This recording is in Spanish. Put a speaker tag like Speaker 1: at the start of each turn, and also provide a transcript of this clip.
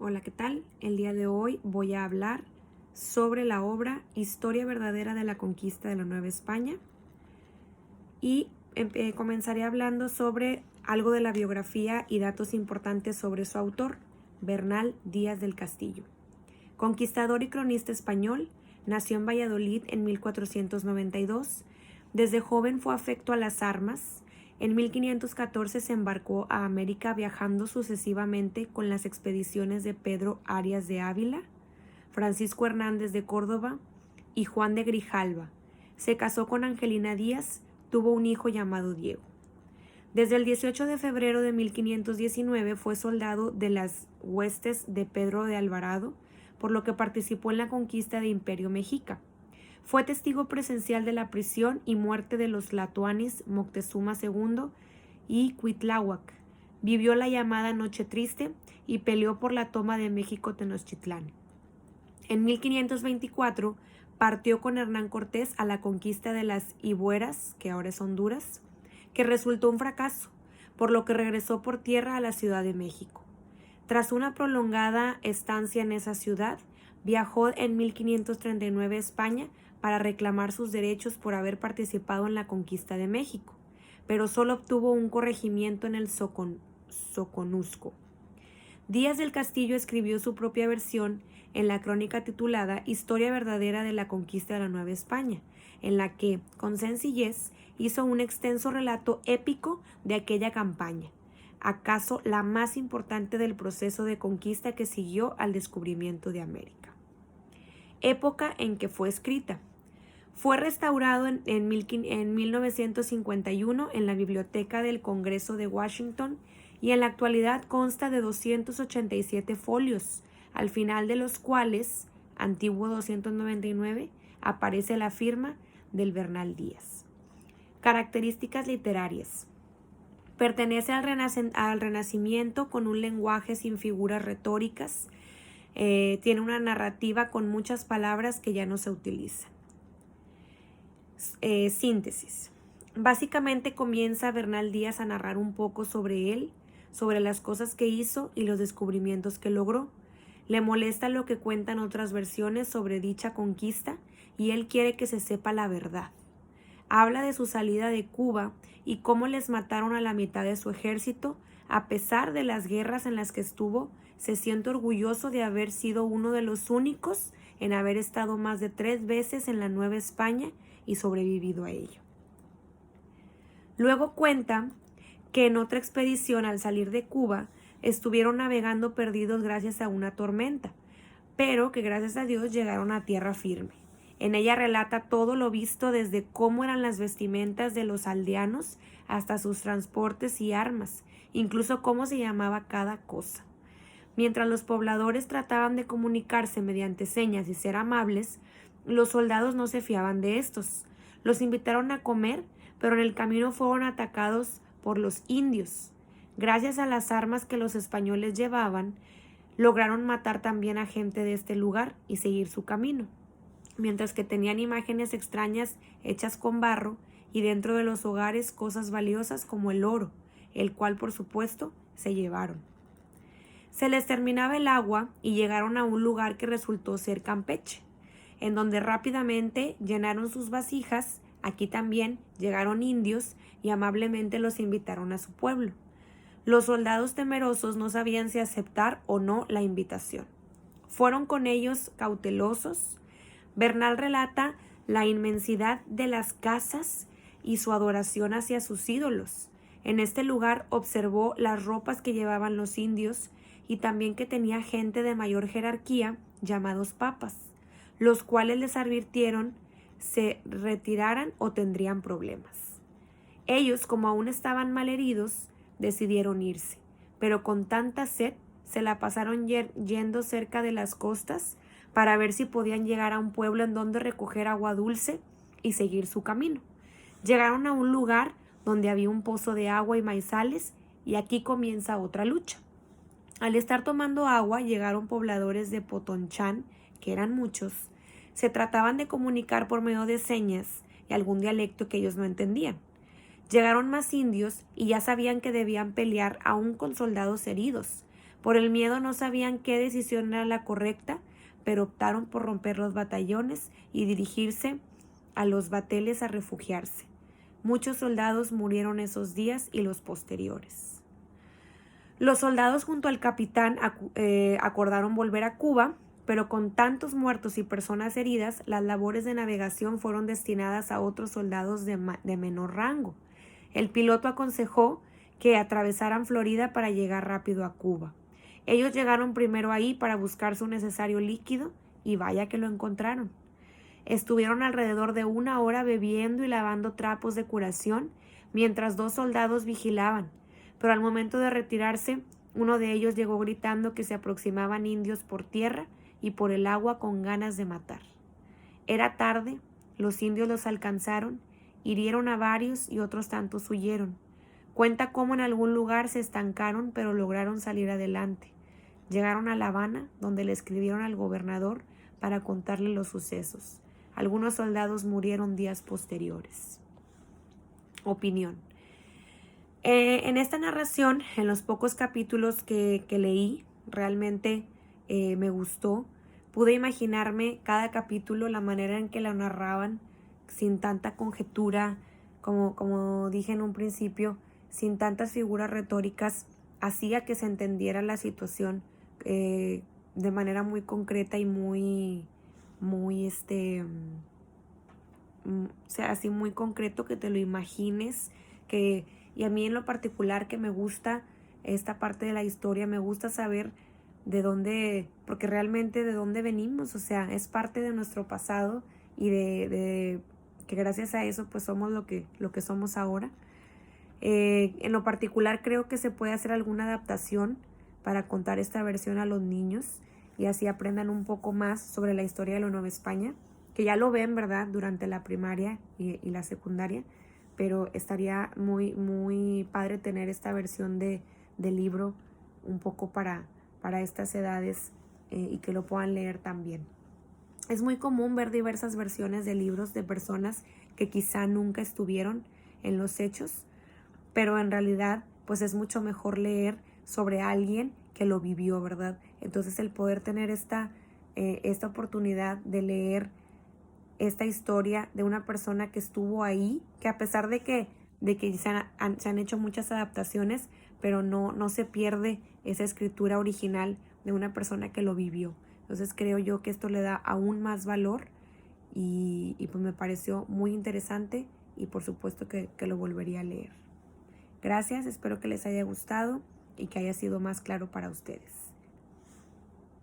Speaker 1: Hola, ¿qué tal? El día de hoy voy a hablar sobre la obra Historia verdadera de la conquista de la Nueva España y comenzaré hablando sobre algo de la biografía y datos importantes sobre su autor, Bernal Díaz del Castillo. Conquistador y cronista español, nació en Valladolid en 1492. Desde joven fue afecto a las armas. En 1514 se embarcó a América, viajando sucesivamente con las expediciones de Pedro Arias de Ávila, Francisco Hernández de Córdoba y Juan de Grijalva. Se casó con Angelina Díaz, tuvo un hijo llamado Diego. Desde el 18 de febrero de 1519 fue soldado de las huestes de Pedro de Alvarado, por lo que participó en la conquista de Imperio Mexica. Fue testigo presencial de la prisión y muerte de los tlatoanis Moctezuma II y Cuitláhuac. Vivió la llamada Noche Triste y peleó por la toma de México Tenochtitlán. En 1524 partió con Hernán Cortés a la conquista de las Ibueras, que ahora es Honduras, que resultó un fracaso, por lo que regresó por tierra a la Ciudad de México. Tras una prolongada estancia en esa ciudad, viajó en 1539 a España para reclamar sus derechos por haber participado en la conquista de México, pero solo obtuvo un corregimiento en el Soconusco. Díaz del Castillo escribió su propia versión en la crónica titulada Historia verdadera de la conquista de la Nueva España, en la que, con sencillez, hizo un extenso relato épico de aquella campaña, acaso la más importante del proceso de conquista que siguió al descubrimiento de América. Época en que fue escrita. Fue restaurado en 1951 en la Biblioteca del Congreso de Washington y en la actualidad consta de 287 folios, al final de los cuales, antiguo 299, aparece la firma del Bernal Díaz. Características literarias. Pertenece al Renacimiento con un lenguaje sin figuras retóricas. Tiene una narrativa con muchas palabras que ya no se utilizan. Síntesis. Básicamente comienza Bernal Díaz a narrar un poco sobre él, sobre las cosas que hizo y los descubrimientos que logró. Le molesta lo que cuentan otras versiones sobre dicha conquista y él quiere que se sepa la verdad. Habla de su salida de Cuba y cómo les mataron a la mitad de su ejército. A pesar de las guerras en las que estuvo, se siente orgulloso de haber sido uno de los únicos en haber estado más de 3 veces en la Nueva España y sobrevivido a ello. Luego cuenta que en otra expedición, al salir de Cuba, estuvieron navegando perdidos gracias a una tormenta, pero que gracias a Dios llegaron a tierra firme. En ella relata todo lo visto, desde cómo eran las vestimentas de los aldeanos hasta sus transportes y armas, incluso cómo se llamaba cada cosa. Mientras los pobladores trataban de comunicarse mediante señas y ser amables, los soldados no se fiaban de estos. Los invitaron a comer, pero en el camino fueron atacados por los indios. Gracias a las armas que los españoles llevaban, lograron matar también a gente de este lugar y seguir su camino, mientras que tenían imágenes extrañas hechas con barro y dentro de los hogares cosas valiosas como el oro, el cual por supuesto se llevaron. Se les terminaba el agua y llegaron a un lugar que resultó ser Campeche, en donde rápidamente llenaron sus vasijas. Aquí también llegaron indios y amablemente los invitaron a su pueblo. Los soldados temerosos no sabían si aceptar o no la invitación. Fueron con ellos cautelosos. Bernal relata la inmensidad de las casas y su adoración hacia sus ídolos. En este lugar observó las ropas que llevaban los indios y también que tenía gente de mayor jerarquía llamados papas, los cuales les advirtieron se retiraran o tendrían problemas. Ellos, como aún estaban malheridos, decidieron irse, pero con tanta sed se la pasaron yendo cerca de las costas para ver si podían llegar a un pueblo en donde recoger agua dulce y seguir su camino. Llegaron a un lugar donde había un pozo de agua y maizales, y aquí comienza otra lucha. Al estar tomando agua, llegaron pobladores de Potonchán, que eran muchos. Se trataban de comunicar por medio de señas y algún dialecto que ellos no entendían. Llegaron más indios y ya sabían que debían pelear aún con soldados heridos, Por el miedo no sabían qué decisión era la correcta, pero optaron por romper los batallones y dirigirse a los bateles a refugiarse. Muchos soldados murieron esos días y los posteriores. Los soldados junto al capitán acordaron volver a Cuba, pero con tantos muertos y personas heridas, las labores de navegación fueron destinadas a otros soldados de menor rango. El piloto aconsejó que atravesaran Florida para llegar rápido a Cuba. Ellos llegaron primero ahí para buscar su necesario líquido y vaya que lo encontraron. Estuvieron alrededor de 1 hora bebiendo y lavando trapos de curación mientras 2 soldados vigilaban, pero al momento de retirarse, uno de ellos llegó gritando que se aproximaban indios por tierra y por el agua con ganas de matar. Era tarde, los indios los alcanzaron, hirieron a varios y otros tantos huyeron. Cuenta cómo en algún lugar se estancaron, pero lograron salir adelante. Llegaron a La Habana, donde le escribieron al gobernador para contarle los sucesos. Algunos soldados murieron días posteriores. Opinión. En esta narración, en los pocos capítulos que leí, realmente me gustó. Pude imaginarme cada capítulo, la manera en que lo narraban, sin tanta conjetura, como dije en un principio, sin tantas figuras retóricas, hacía que se entendiera la situación de manera muy concreta y muy o sea, así muy concreto, que te lo imagines, y a mí en lo particular que me gusta esta parte de la historia, me gusta saber de dónde, porque realmente de dónde venimos, o sea, es parte de nuestro pasado y de que gracias a eso pues somos lo que somos ahora. En lo particular creo que se puede hacer alguna adaptación para contar esta versión a los niños y así aprendan un poco más sobre la historia de la Nueva España, que ya lo ven, ¿verdad?, durante la primaria y la secundaria, pero estaría muy, muy padre tener esta versión de libro un poco para estas edades y que lo puedan leer también. Es muy común ver diversas versiones de libros de personas que quizá nunca estuvieron en los hechos, pero en realidad pues es mucho mejor leer sobre alguien que lo vivió, ¿verdad? Entonces el poder tener esta oportunidad de leer esta historia de una persona que estuvo ahí, que a pesar de que se han hecho muchas adaptaciones, pero no se pierde esa escritura original de una persona que lo vivió. Entonces creo yo que esto le da aún más valor y pues me pareció muy interesante y por supuesto que lo volvería a leer. Gracias, espero que les haya gustado y que haya sido más claro para ustedes.